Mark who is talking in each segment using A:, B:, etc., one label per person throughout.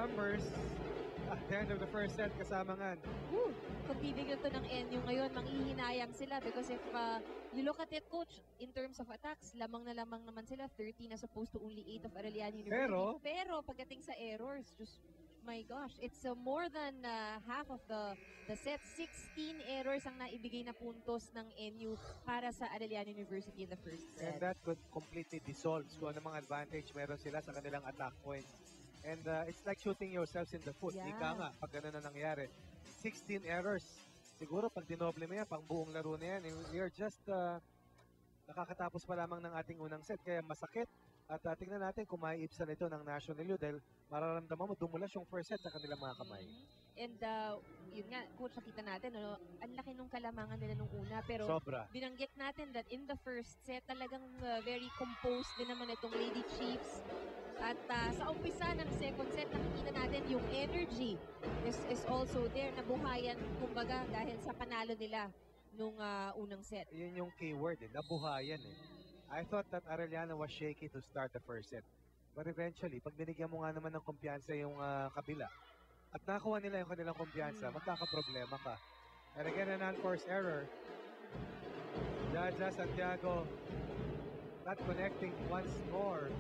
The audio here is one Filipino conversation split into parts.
A: numbers at the end of the first set kasama nga.
B: Kung bibigyan to ng NU ngayon, manghihinayang sila because if you look at it, coach, in terms of attacks, lamang naman sila, 13 as opposed to only 8 of Arellano University. Pero pagdating sa errors, just my gosh, it's more than half of the set. 16 errors ang naibigay na puntos ng NU para sa Arellano University in the first set.
A: And that could completely dissolve kung ano mga advantage meron sila sa kanilang attack points. And it's like shooting yourselves in the foot.
B: Yeah.
A: Ika nga, pag gano'n na nangyari. 16 errors. Siguro pag dinoble mo yan, pang buong laro na yan, we are just nakakatapos pa lamang ng ating unang set. Kaya masakit. At tingnan natin kung maiipsan ito ng National U dahil mararamdaman mo dumulas yung first set sa kanilang mga kamay.
B: And yun nga, coach, nakita natin, ang laki nung kalamangan nila nung una. Pero
A: Sobra.
B: binanggit natin that in the first set, talagang very composed din naman itong Lady Chiefs. At sa umpisa ng second set, nakikita natin yung energy is also there, nabuhayan, kumbaga, dahil sa panalo nila nung unang set.
A: Yun yung keyword, nabuhayan eh. I thought that Arellano was shaky to start the first set. But eventually, pag binigyan mo nga naman ng kumpiyansa yung kabila, at nakuha nila yung kanilang kumpiyansa, magkakaproblema ka. And again, an unforced error. Jaja Santiago not connecting once more.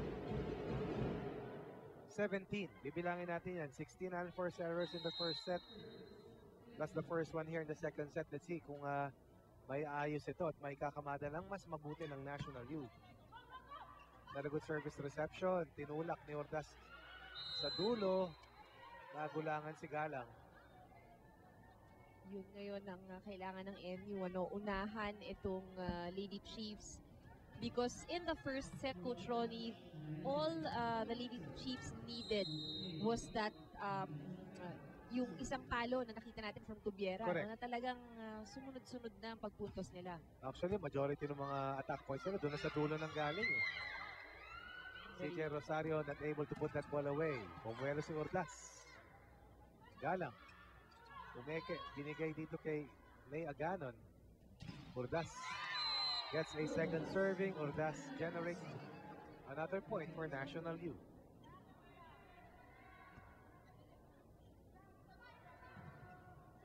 A: 17. Bibilangin natin yan. 16 unforced errors in the first set. Plus the first one here in the second set. Let's see kung may ayos ito at may kakamada lang mas mabuti ng National U. Very good service reception. Tinulak ni Ordaz sa dulo. Nagulangan si Galang.
B: Yun ngayon ang kailangan ng NU. Unahan itong Lady Chiefs. Because in the first set, Coach Ronnie, all the Lady Chiefs needed was that yung isang palo na nakita natin from Tubiera, na talagang sumunod-sunod na ang pagpuntos nila.
A: Actually, majority ng mga attack points nila doon na sa dulo ng galing. CJ Rosario not able to put that ball away. Pumuelo si Ordaz. Galang. Umeke, binigay dito kay May Aganon. Ordaz gets a second serving. Ordaz generates another point for National U.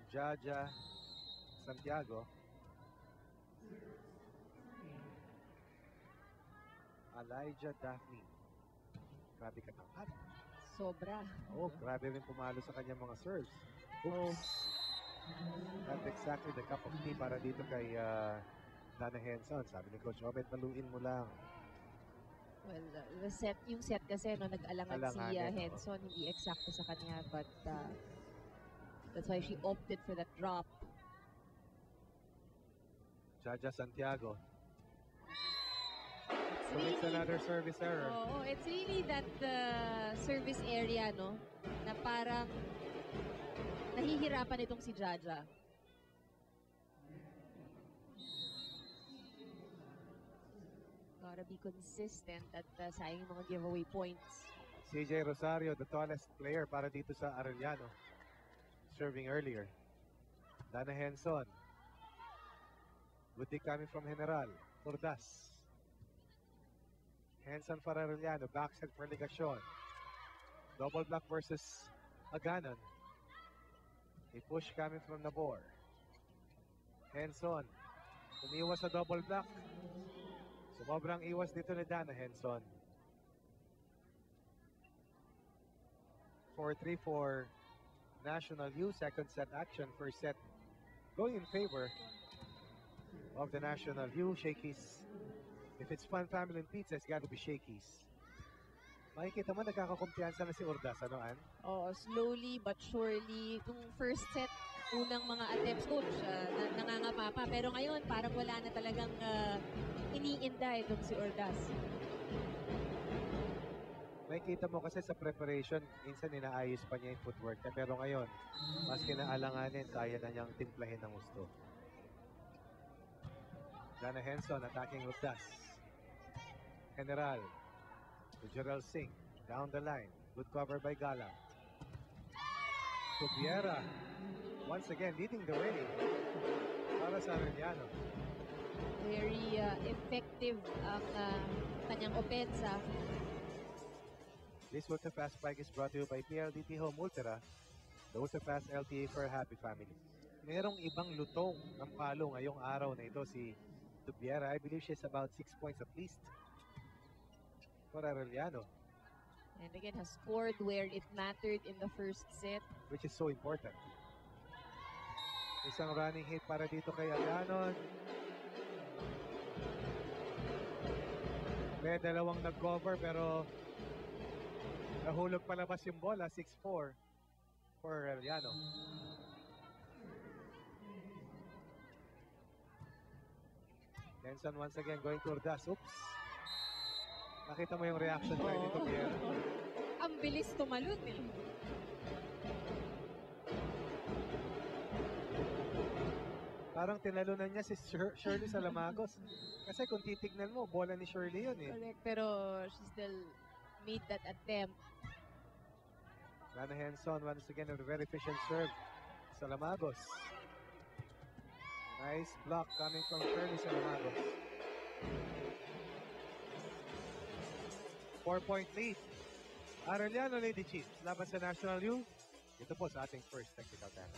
A: Jaja Santiago. Elijah Daphne. Grabe katangkad.
B: Sobra.
A: Oh, grabe rin pumalo sa kanyang mga serves. Oops. Not exactly the cup of tea para dito kay Dana Henson. Sabi ni Coach Obet, paluin mo lang.
B: Well, yung set kasi nag-alangan si Henson, hindi eksakto sa kanya, but that's why she opted for that drop.
A: Jaja Santiago. It's another service error.
B: Oh, it's really that service area, no? Na parang nahihirapan itong si Jaja. Gotta be consistent at sayang yung mga giveaway points.
A: CJ Rosario, the tallest player para dito sa Arellano. Serving earlier. Dana Henson. Good dig coming from General. Ordaz. Henson for Arellano. Backside for Ligacion. Double block versus Aganon. A push coming from Nabor. Henson. Umiwas sa double block. Sumobrang iwas dito ni Dana Henson. 4-3 for National U. Second set action. First set going in favor of the National U. Shakey's. If it's Fun Family and Pizza, it's got to be Shakey's. Makikita mo, nagkakakumpiyansa na si Ordaz, ano, Ann?
B: Oo, slowly but surely. Itong first set, unang mga attempts, coach, nangangapa pa. Pero ngayon, parang wala na talagang iniinda itong si Ordaz.
A: Makikita mo kasi sa preparation, minsan inaayos pa niya yung footwork niya. Pero ngayon, mas kinaalanganin, kaya na niyang timplahin ng gusto. Dana Henson attacking Ordaz. General to Gerald Singh down the line. Good cover by Galang. Tubiera once again leading the way para sa Arellano.
B: Very effective ang kanyang opensa.
A: This Ultra Fast Spike is brought to you by PLDT Home Ultra, the Ultra Fast LTE for a happy family. Merong ibang lutong ng palo ngayong araw na ito si Tubiera. I believe she's about 6 points at least for Arellano,
B: And again, has scored where it mattered in the first set.
A: which is so important. Isang running hit para dito kay Aganon. May dalawang nag-cover pero nahulog palabas yung bola. 6-4 for Arellano. Benson once again going to Urdas. Oops. Nakita mo yung reaction tayo
B: Oo.
A: dito, Pierre.
B: Ang bilis tumalon eh.
A: Parang tinalunan niya si Shirley Salamagos. Kasi kung titignan mo, bola ni Shirley yun eh.
B: Correct. Pero she still made that attempt.
A: Rana Henson once again a very efficient serve. Salamagos. Nice block coming from Shirley Salamagos. 4-point lead. Arellano Lady Chiefs laban sa National U. Ito po sa ating first technical time.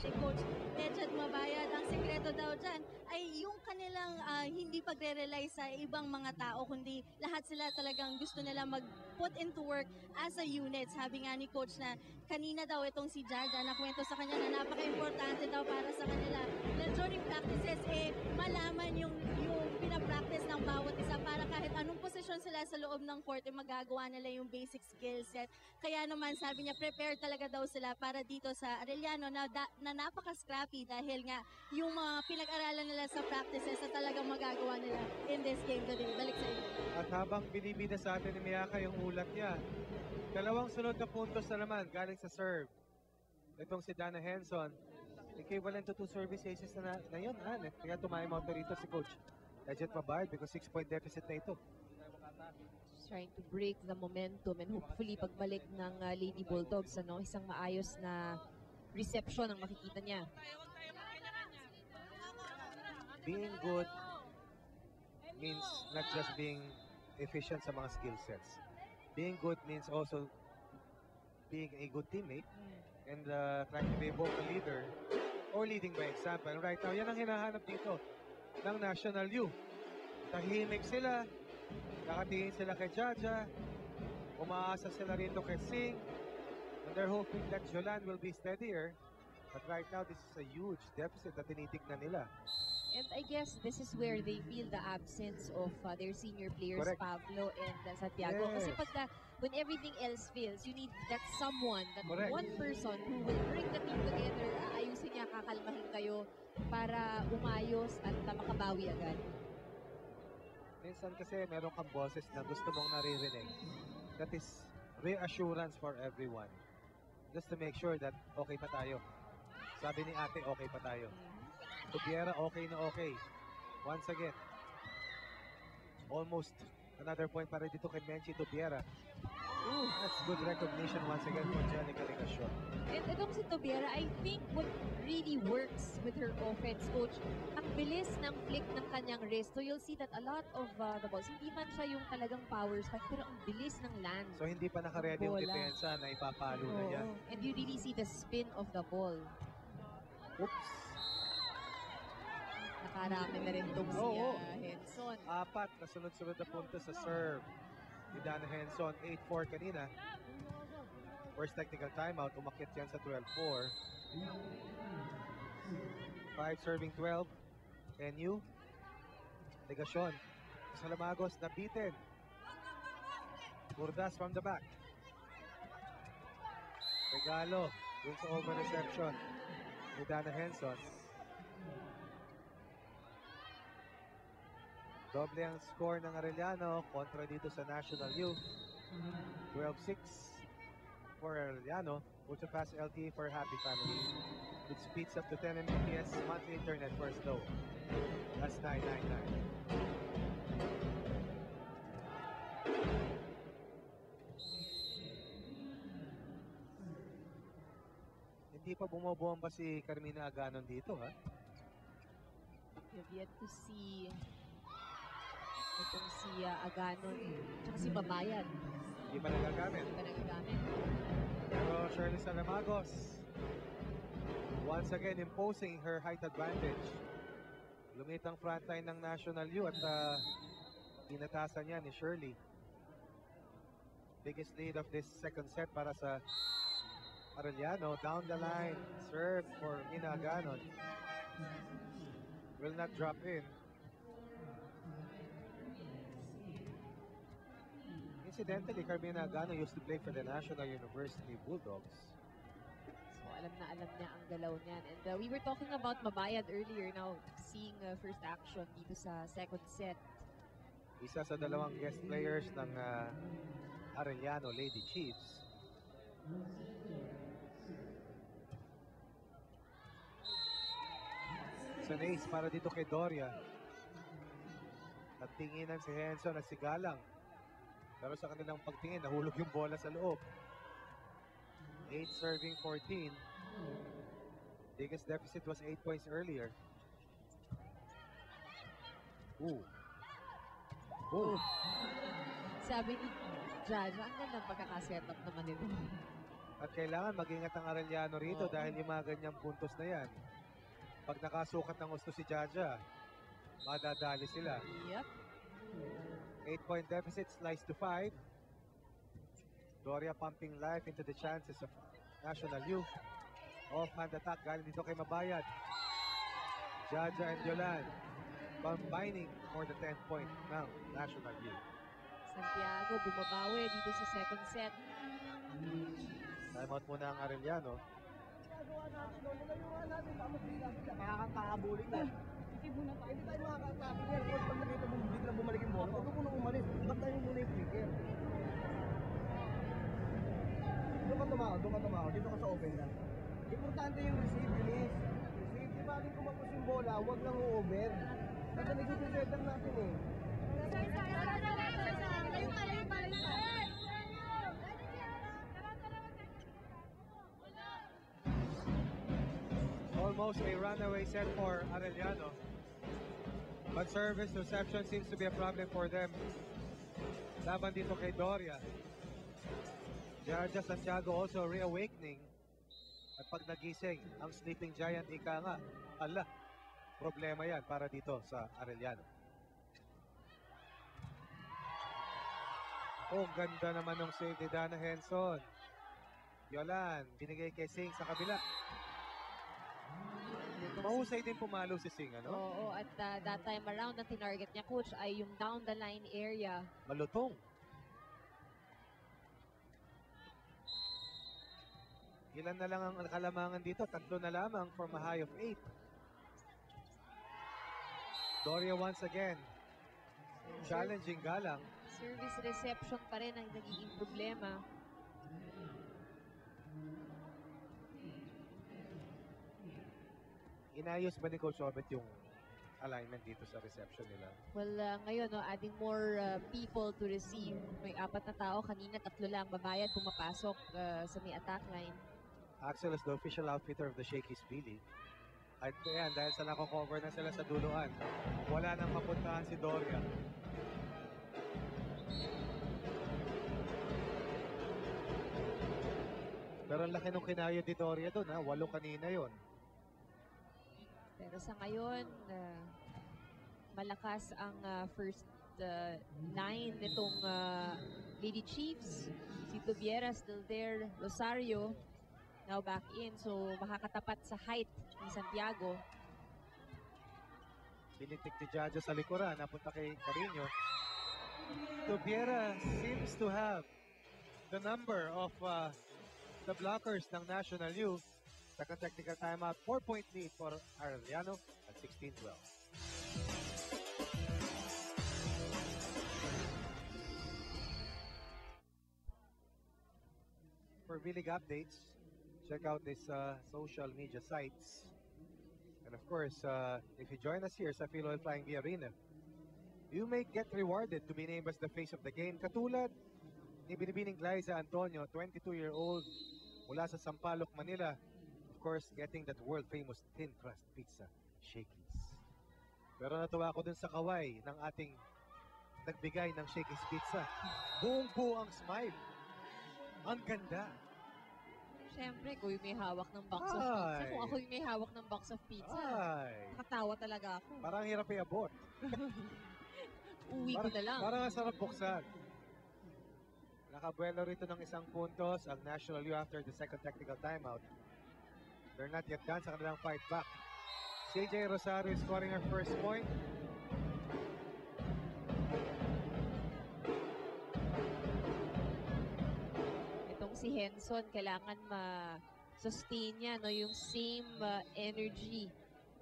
C: Si Coach Ejad Mabayad, ang sekreto daw dyan ay yung kanilang hindi pagre-rely sa ibang mga tao, kundi lahat sila talagang gusto nila mag-put into work as a unit. Sabi nga ni Coach na kanina daw itong si Jaja, nakwento sa kanya na napaka-importante daw para sa kanila na during practices, malaman yung pinapractice ng bawat isa para kahit anong posisyon sila sa loob ng court, magagawa nila yung basic skill set. Kaya naman sabi niya, prepare talaga daw sila para dito sa Arellano na napaka-scrappy dahil nga yung mga pinag-aralan nila sa practices na talagang magagawa nila in this game today. Balik sa inyo.
A: At habang binibida sa atin ni Miyaka yung ulat niya, dalawang sunod na puntos na naman galing sa serve. Itong si Dana Henson, equivalent to 2 service aces na yun. Kaya tumayang mo rito si Coach Ejad Mabayad because 6-point deficit na ito.
B: Just trying to break the momentum and hopefully pagbalik ng Lady Bulldogs, isang maayos na reception ang makikita niya.
A: Being good means not just being efficient sa mga skill sets. Being good means also being a good teammate and trying to be a vocal leader or leading by example. Right now, yan ang hinahanap dito ng National U. Tahimik sila, nakatingin sila kay Jaja, umaasa sila rito kay Singh, and they're hoping that Jolan will be steadier. But right now, this is a huge deficit na tinitignan nila.
B: And I guess this is where they feel the absence of their senior players,
A: Correct.
B: Pablo and Santiago. Kasi
A: Yes.
B: when everything else fails, you need that someone, that
A: Correct.
B: one person who will bring the team together, aayusin niya, kakalmahin kayo para umayos at makabawi agad.
A: Minsan kasi meron kang boses na gusto mong naririnig. That is reassurance for everyone. Just to make sure that okay pa tayo. Sabi ni ate, okay pa tayo. Tubiera, okay na okay. Once again. Almost another point para dito kay Menchi Tubiera. That's good recognition once again for Jenica Ligasyon.
B: And itong si Tobiera, I think what really works with her offense, Coach, ang bilis ng flick ng kanyang wrist. So you'll see that a lot of the balls, hindi man siya yung talagang power spike, pero ang bilis ng land.
A: So hindi pa nakaredy yung
B: Bola.
A: depensa na ipapalo na yan.
B: Oo. And you really see the spin of the ball.
A: Oops.
B: Nakarami na rin itong si
A: Oo.
B: Henson.
A: 4 na sunod-sunod na punto sa serve ni Dana Henson. 8-4 kanina. First technical timeout. Umakyat yan sa 12-4. 5 serving 12. NU. Ligasyon. Salamagos na beaten. Urdas from the back. Regalo. Dun sa open reception ni Dana Henson. Doble ang score ng Arellano kontra dito sa National U. 12-6 for Arellano. Ultra fast LTE for happy family. With speeds up to 10 Mbps monthly internet first low. That's 999. Hindi pa bumobomba si Carmina Aganon dito, ha?
B: You've yet to see Itong si Aganon, tsaka si Babayad.
A: Hindi pa nagagamit.
B: Hindi ba nagagamit?
A: Pero Shirley Salamagos, once again imposing her height advantage. Lumit ang frontline ng National U at tinatasan niya ni Shirley. Biggest lead of this second set para sa Arellano. Down the line, serve for Mina Aganon. Will not drop in. Incidentally, Carmina Aganon used to play for the National University Bulldogs.
B: So alam niya ang galaw niyan. And we were talking about Mabayad earlier, now seeing first action dito sa second set.
A: Isa sa dalawang guest players ng Arellano Lady Chiefs. It's an ace para dito kay Doria. At tinginan si Henson at si Galang. Pero sa kanilang pagtingin, nahulog yung bola sa loob. 8 serving 14. Biggest deficit was 8 points earlier. Ooh. Ooh.
B: Sabi ni Jaja, ang gandang pagkakasetup naman nito.
A: At kailangan mag-ingat ang Arellano rito dahil yung mga ganyang puntos na yan. Pag nakasukat ng gusto si Jaja, madadali sila.
B: Yep.
A: 8-point deficit sliced to 5. Doria pumping life into the chances of National U. Off-hand attack galing dito kay Mabayad. Jaja and Yolan combining for the 10th point ng National U.
B: Santiago bumabawi dito sa second set.
A: Timeout muna ang Arellano.
D: Nakakakahabulin na. Hindi tayo makakakahabulin. Kung pag nakita mo, bigla bumalik yung bola, huwag mo nang umalis. Bantayan mo muna yung flicker. Doon ka tumaw. Dito ka sa open na. Importante yung receive, bilis. Receive, di ba rin kumapos yung bola, huwag lang over. Kasi nag-reset lang natin eh.
A: Almost a runaway set for Arellano. But service reception seems to be a problem for them. Laban dito kay Doria. Jaja Santiago also reawakening. At pag nagising, ang sleeping giant ika nga, ala, problema yan para dito sa Arellano. Oh, ganda naman ng save ni Dana Henson. Yolan, binigay kay Singh sa kabila. Mahusay din pumalo si Singh, ano?
B: Oo, at that time around na tinarget niya, coach, ay yung down the line area.
A: Malutong. Ilan na lang ang kalamangan dito? 3 na lamang from a high of 8. Doria once again. Challenging Galang.
B: Service reception pa rin ang nagiging problema.
A: Inayos ba ni Coach Obet yung alignment dito sa reception nila?
B: Well, ngayon, no, adding more people to receive. May 4 na tao. Kanina, 3 lang. Babayad pumapasok sa may attack line.
A: Axel is the official outfitter of the Shakey's Billy. At yan, dahil sa nako-cover na sila sa duluan, wala nang mapuntahan si Doria. Pero ang laki nung kinayo ni Doria doon, ha? 8 kanina yon.
B: Pero sa ngayon, malakas ang first 9 nitong Lady Chiefs. Si Tubiera still there. Rosario now back in. So makakatapat sa height ni Santiago.
A: Binitik ni Jaja sa likuran. Napunta kay Carino. Tubiera seems to have the number of the blockers ng National U. Second technical timeout. 4-point lead for Arellano at 16-12. For V-League updates, check out these social media sites. And of course, if you join us here sa Philoil Flying V Arena, you may get rewarded to be named as the face of the game. Katulad ni Binibining Glyza Antonio, 22-year-old mula sa Sampaloc, Manila. Of course, getting that world-famous thin crust pizza, Shakey's. Pero natuwa ako dun sa kaway ng ating nagbigay ng Shakey's Pizza. Buong-buo ang smile. Ang ganda.
B: Siyempre, kung yung may hawak ng box of pizza,
A: Ay.
B: kung ako yung may hawak ng box of pizza,
A: Ay.
B: nakatawa talaga ako.
A: Parang hirap i-abot.
B: Uwi ko na lang.
A: Parang ang sarap buksan. Nakabuelo rito ng 1 puntos ang National U after the second technical timeout. They're not yet done sa kanilang fight back. CJ Rosario scoring her first point.
B: Itong si Henson, kailangan ma-sustain niya no, yung same energy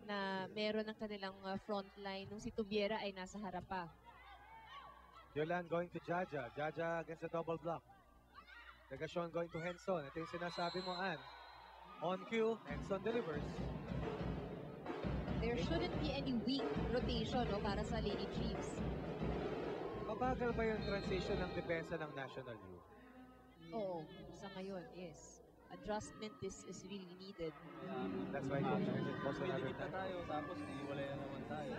B: na meron ng kanilang front line nung si Tubiera ay nasa harap pa.
A: Yolan going to Jaja. Jaja against the double block. Degasyon going to Henson. Ito yung sinasabi mo, Ann. On cue, Henson delivers.
B: There shouldn't be any weak rotation no, para sa Lady Chiefs.
A: Mabagal ba yung transition ng depensa ng National U?
B: Oo, sa ngayon, yes. Adjustment is really needed.
A: That's why Coach Arjen calls another
E: Pumidikit na
A: time.
E: tayo, tapos iwalay na naman tayo.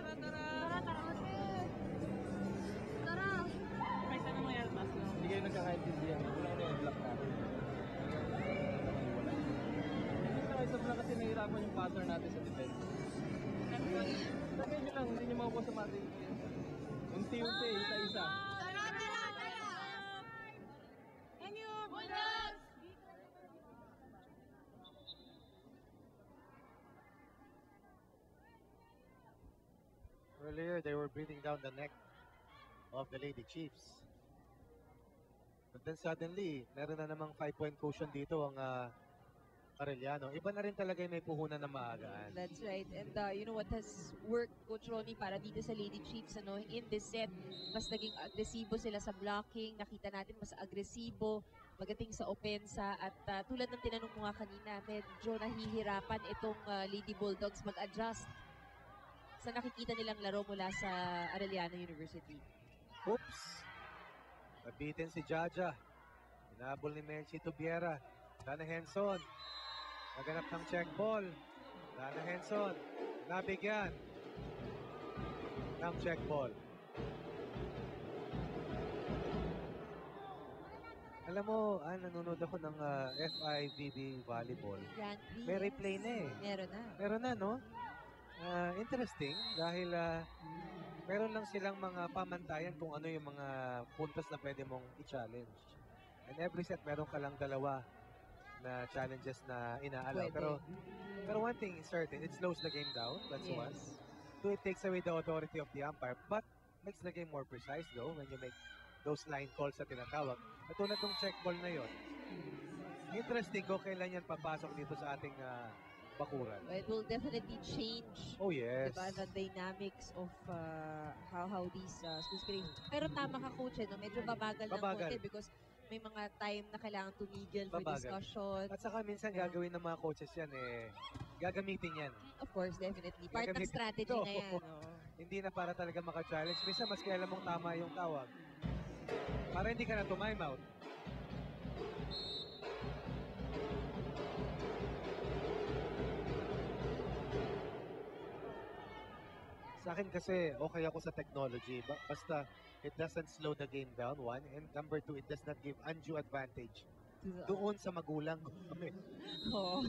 E: Hindi kayo nagkakaintindihan. Wala ko na yung block natin. Isa na kasi nahihirapan yung pattern natin sa defense. Lagay nyo lang, hindi nyo makukuha sa matin. Unti-unti, isa-isa.
A: Earlier, they were breathing down the neck of the Lady Chiefs. But then suddenly, meron na namang 5-point cushion dito ang Arellano. Iba na rin talaga yung may puhunan na maagaan.
B: That's right. And you know what has worked, Coach Ronnie, para dito sa Lady Chiefs, ano, in this set, mas naging agresibo sila sa blocking. Nakita natin mas agresibo pagdating sa opensa. At tulad ng tinanong mo nga kanina, medyo nahihirapan itong Lady Bulldogs mag-adjust sa nakikita nilang laro mula sa Arellano University.
A: Oops! Nabitin si Jaja. Hinabol ni Melchi Tubiera. Dana Henson. Naganap ng check ball. Dana Henson. Nabigyan ng check ball. Alam mo, nanonood ako ng FIVB volleyball.
B: Grand Prix,
A: May replay na eh.
B: Meron na.
A: Meron na, no? Interesting dahil meron lang silang mga pamantayan kung ano yung mga puntos na pwede mong i-challenge. And every set meron ka lang dalawa na challenges na inaalaw.
B: Pwede.
A: Pero one thing is certain, it slows the game down. That's one.
B: Yes.
A: Two, it takes away the authority of the umpire, but makes the game more precise though when you make those line calls na tinatawag. At tulad ng check ball na yon. Interesting ko kailan yan papasok dito sa ating bakuran.
B: It will definitely change
A: Oh yes.
B: diba, the dynamics of how these schools play. Pero tama ka, Coach, no? Medyo babagal ng
A: Babagal.
B: konti because may mga time na kailangan tumigil for
A: Babagal.
B: discussion.
A: At saka minsan gagawin ng mga coaches yan gagamitin yan.
B: Of course, definitely. Part ng
A: Gagamit-
B: strategy
A: Oo.
B: na yan. No?
A: Hindi na para talaga maka-challenge. Minsan mas kailan mong tama yung tawag. Para hindi ka na time out. Sa akin kasi okay ako sa technology. Basta it doesn't slow the game down, one. And number two, it does not give undue advantage doon sa magulang.
B: Oo.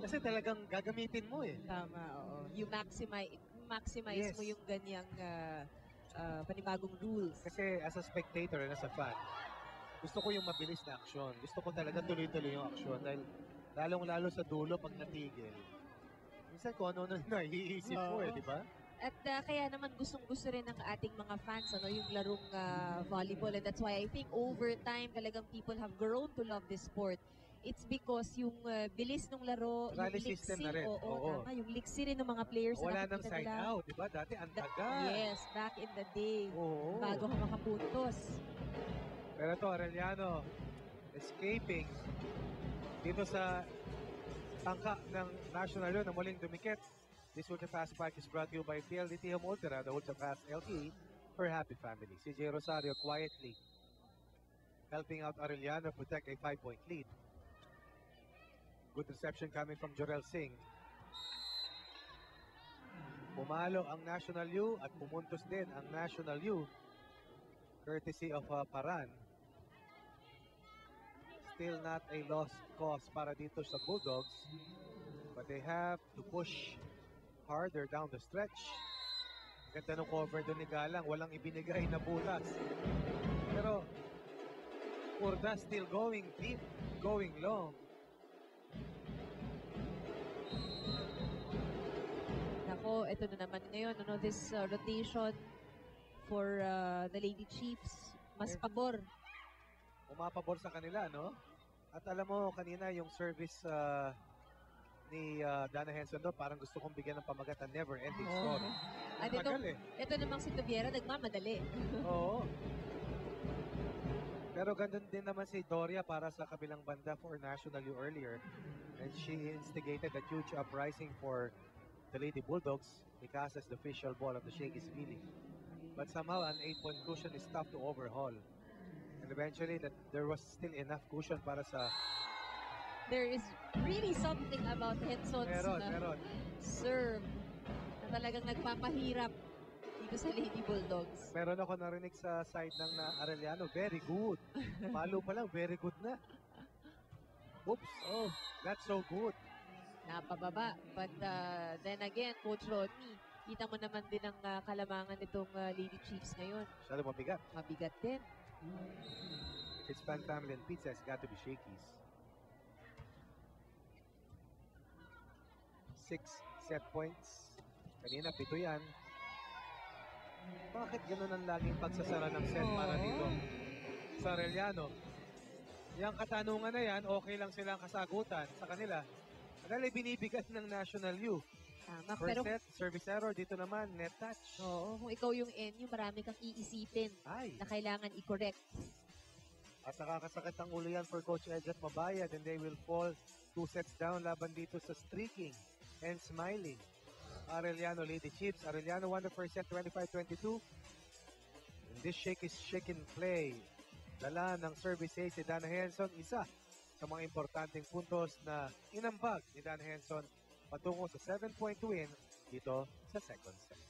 A: Kasi talagang gagamitin mo eh.
B: Tama, oo. You maximize
A: Yes.
B: mo yung ganyang panibagong rules.
A: Kasi as a spectator and as a fan, gusto ko yung mabilis na aksyon. Gusto ko talaga tuloy-tuloy yung aksyon. Dahil lalong-lalo sa dulo pag natigil. Minsan kung ano na naiisip mo eh, di ba?
B: At kaya naman gustong-gusto rin ng ating mga fans yung larong volleyball. And that's why I think over time talagang people have grown to love this sport. It's because yung bilis ng laro,
A: Rally
B: yung
A: system
B: liksi,
A: na rin.
B: oo, tama, yung liksi rin ng mga players
A: Wala
B: na
A: nang
B: nakikita
A: sign
B: nila.
A: out, di ba? Dati ang tagal.
B: Yes, back in the day,
A: Oo.
B: bago ka makapuntos.
A: Pero ito, Arellano, escaping dito sa tangka ng National Yun na muling dumikit. This Ultra Fast Bike is brought to you by PLDT Home Ultra, the Ultra Fast LTE for happy family. CJ Rosario quietly helping out Arellano protect a 5-point lead. Good reception coming from Jorel Singh. Pumalo ang National U at pumuntos din ang National U courtesy of Paran. Still not a lost cause para dito sa Bulldogs. But they have to push harder down the stretch. Ganda ng cover doon ni Galang. Walang ibinigay na butas. Pero Urdas still going deep, going long.
B: Nako, ito na naman ngayon. This rotation for the Lady Chiefs. Mas pabor.
A: Umapabor sa kanila, no? At alam mo, kanina yung service ni Dana Henson doon, parang gusto kong bigyan ng pamagat na never-ending story.
B: At ito namang si Tubiera, nagmamadali.
A: Oo. Pero gandun din naman si Doria para sa kabilang banda for National U earlier. And she instigated a huge uprising for the Lady Bulldogs because as the official ball of the Shakey's feeling. But somehow an 8-point cushion is tough to overhaul. And eventually there was still enough cushion para sa...
B: There is really something about Henson's serve na talagang nagpapahirap dito sa Lady Bulldogs.
A: Meron ako narinig sa side ng Arellano, very good. Palo pa lang, very good na. Oops, oh, that's so good.
B: Napababa. But then again, Coach Rodney, kita mo naman din ang kalamangan nitong Lady Chiefs ngayon.
A: Masyado mabigat.
B: Mabigat din.
A: If it's Pan Family and Pizza, it's got to be Shakey's. 6 set points. Kanina, 7 yan. Bakit ganun ang laging pagsasara ng set para dito sa Arellano? Yung katanungan na yan, okay lang silang kasagutan sa kanila. Dahil binibigat ng National U.
B: Tama,
A: First
B: pero
A: set, service error. Dito naman, net touch.
B: oo, kung ikaw yung NU, marami kang iisipin
A: Ay,
B: na kailangan i-correct.
A: at nakakasakit ang ulo yan for Coach Edgat Mabayad and they will fall 2 sets down laban dito sa streaking and smiling Arellano Lady Chiefs. Arellano won the first set 25-22. And this shake is shaken play. Dala ng service ace si Dana Henson. Isa sa mga importanteng puntos na inambag ni Dana Henson patungo sa 7-point win dito sa second set.